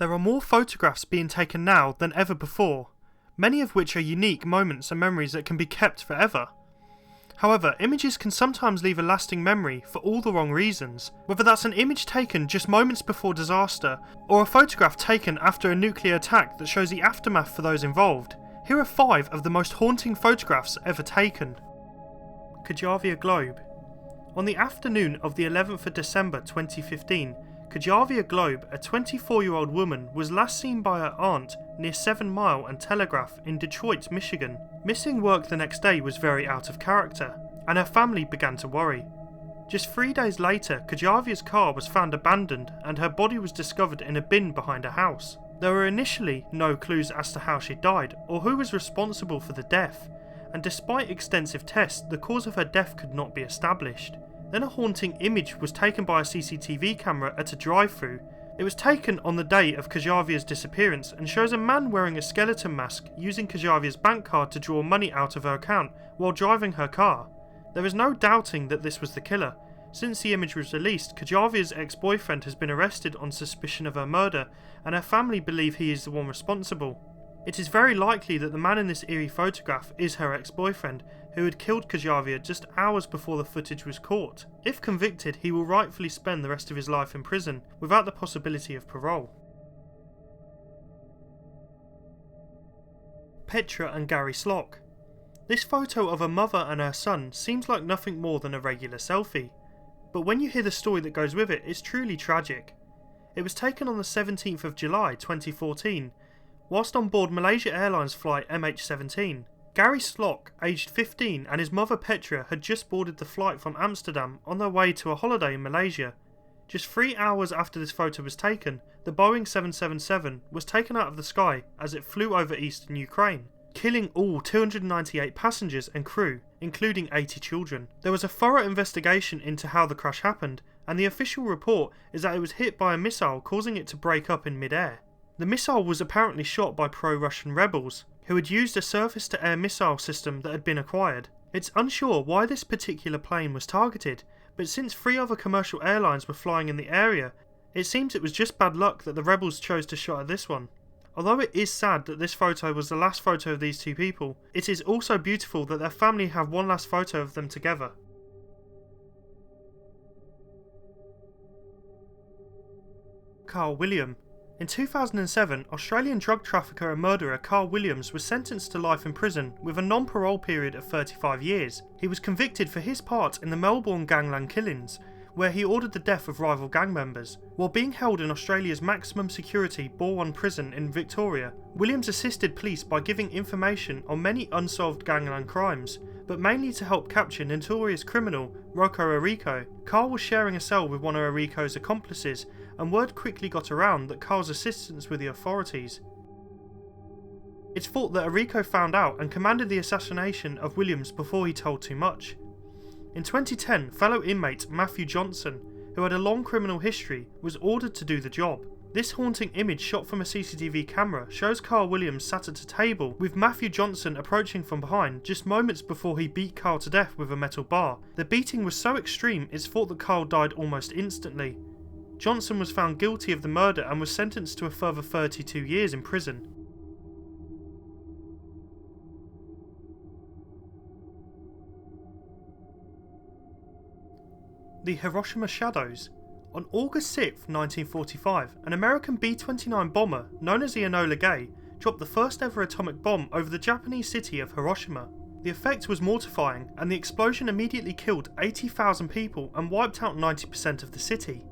There are more photographs being taken now than ever before, many of which are unique moments and memories that can be kept forever. However, images can sometimes leave a lasting memory for all the wrong reasons, whether that's an image taken just moments before disaster, or a photograph taken after a nuclear attack that shows the aftermath for those involved. Here are 5 of the most haunting photographs ever taken. Kajavia Globe. On the afternoon of the 11th of December 2015, Kajavia Globe, a 24-year-old woman, was last seen by her aunt near 7 Mile and Telegraph in Detroit, Michigan. Missing work the next day was very out of character, and her family began to worry. Just 3 days later, Kajavia's car was found abandoned and her body was discovered in a bin behind a house. There were initially no clues as to how she died or who was responsible for the death, and despite extensive tests, the cause of her death could not be established. Then a haunting image was taken by a CCTV camera at a drive-thru. It was taken on the day of Kajavia's disappearance and shows a man wearing a skeleton mask using Kajavia's bank card to draw money out of her account while driving her car. There is no doubting that this was the killer. Since the image was released, Kajavia's ex-boyfriend has been arrested on suspicion of her murder, and her family believe he is the one responsible. It is very likely that the man in this eerie photograph is her ex-boyfriend, who had killed Kajavia just hours before the footage was caught. If convicted, he will rightfully spend the rest of his life in prison, without the possibility of parole. Petra and Gary Slock. This photo of a mother and her son seems like nothing more than a regular selfie, but when you hear the story that goes with it, it's truly tragic. It was taken on the 17th of July 2014, whilst on board Malaysia Airlines flight MH17. Gary Slock, aged 15, and his mother Petra had just boarded the flight from Amsterdam on their way to a holiday in Malaysia. Just 3 hours after this photo was taken, the Boeing 777 was taken out of the sky as it flew over eastern Ukraine, killing all 298 passengers and crew, including 80 children. There was a thorough investigation into how the crash happened, and the official report is that it was hit by a missile, causing it to break up in mid-air. The missile was apparently shot by pro-Russian rebels, who had used a surface-to-air missile system that had been acquired. It's unsure why this particular plane was targeted, but since 3 other commercial airlines were flying in the area, it seems it was just bad luck that the rebels chose to shot at this one. Although it is sad that this photo was the last photo of these 2 people, it is also beautiful that their family have one last photo of them together. Carl William. In 2007, Australian drug trafficker and murderer Carl Williams was sentenced to life in prison with a non-parole period of 35 years. He was convicted for his part in the Melbourne gangland killings, where he ordered the death of rival gang members. While being held in Australia's maximum security Bourne prison in Victoria, Williams assisted police by giving information on many unsolved gangland crimes, but mainly to help capture notorious criminal Rocco Arico. Carl was sharing a cell with one of Arico's accomplices, and word quickly got around that Carl's assistance with the authorities. It's thought that Arico found out and commanded the assassination of Williams before he told too much. In 2010, fellow inmate Matthew Johnson, who had a long criminal history, was ordered to do the job. This haunting image shot from a CCTV camera shows Carl Williams sat at a table with Matthew Johnson approaching from behind just moments before he beat Carl to death with a metal bar. The beating was so extreme it's thought that Carl died almost instantly. Johnson was found guilty of the murder and was sentenced to a further 32 years in prison. The Hiroshima Shadows. On August 6, 1945, an American B-29 bomber known as the Enola Gay dropped the first ever atomic bomb over the Japanese city of Hiroshima. The effect was mortifying, and the explosion immediately killed 80,000 people and wiped out 90% of the city.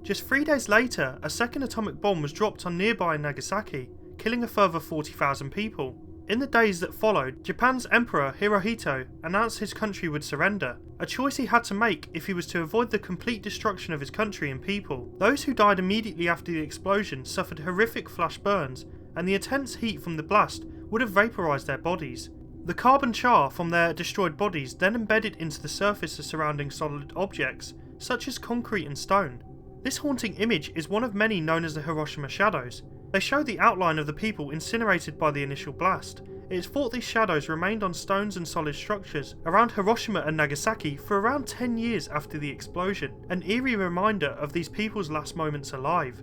Just 3 days later, a second atomic bomb was dropped on nearby Nagasaki, killing a further 40,000 people. In the days that followed, Japan's Emperor Hirohito announced his country would surrender, a choice he had to make if he was to avoid the complete destruction of his country and people. Those who died immediately after the explosion suffered horrific flash burns, and the intense heat from the blast would have vaporised their bodies. The carbon char from their destroyed bodies then embedded into the surface of surrounding solid objects, such as concrete and stone. This haunting image is one of many known as the Hiroshima Shadows. They show the outline of the people incinerated by the initial blast. It is thought these shadows remained on stones and solid structures around Hiroshima and Nagasaki for around 10 years after the explosion, an eerie reminder of these people's last moments alive.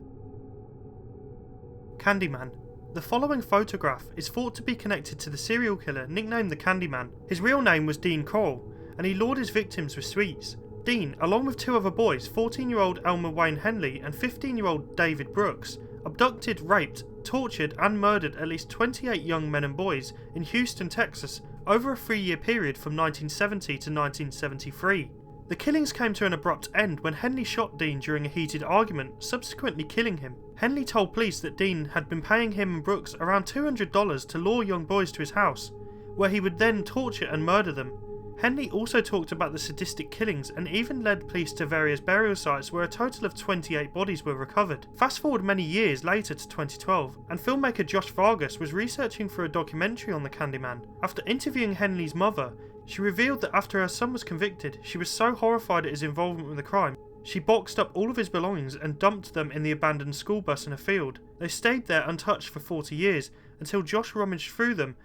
Candyman. The following photograph is thought to be connected to the serial killer nicknamed the Candyman. His real name was Dean Corll, and he lured his victims with sweets. Dean, along with two other boys, 14-year-old Elmer Wayne Henley and 15-year-old David Brooks, abducted, raped, tortured and murdered at least 28 young men and boys in Houston, Texas over a 3-year period from 1970 to 1973. The killings came to an abrupt end when Henley shot Dean during a heated argument, subsequently killing him. Henley told police that Dean had been paying him and Brooks around $200 to lure young boys to his house, where he would then torture and murder them. Henley also talked about the sadistic killings and even led police to various burial sites where a total of 28 bodies were recovered. Fast forward many years later to 2012, and filmmaker Josh Vargas was researching for a documentary on the Candyman. After interviewing Henley's mother, she revealed that after her son was convicted, she was so horrified at his involvement with the crime, she boxed up all of his belongings and dumped them in the abandoned school bus in a field. They stayed there untouched for 40 years, until Josh rummaged through them,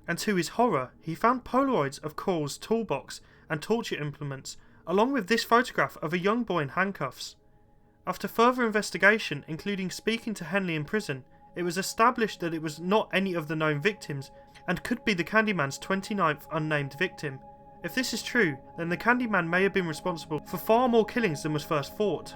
and to his horror, he found Polaroids of Corll's toolbox and torture implements, along with this photograph of a young boy in handcuffs. After further investigation, including speaking to Henley in prison, it was established that it was not any of the known victims, and could be the Candyman's 29th unnamed victim. If this is true, then the Candyman may have been responsible for far more killings than was first thought.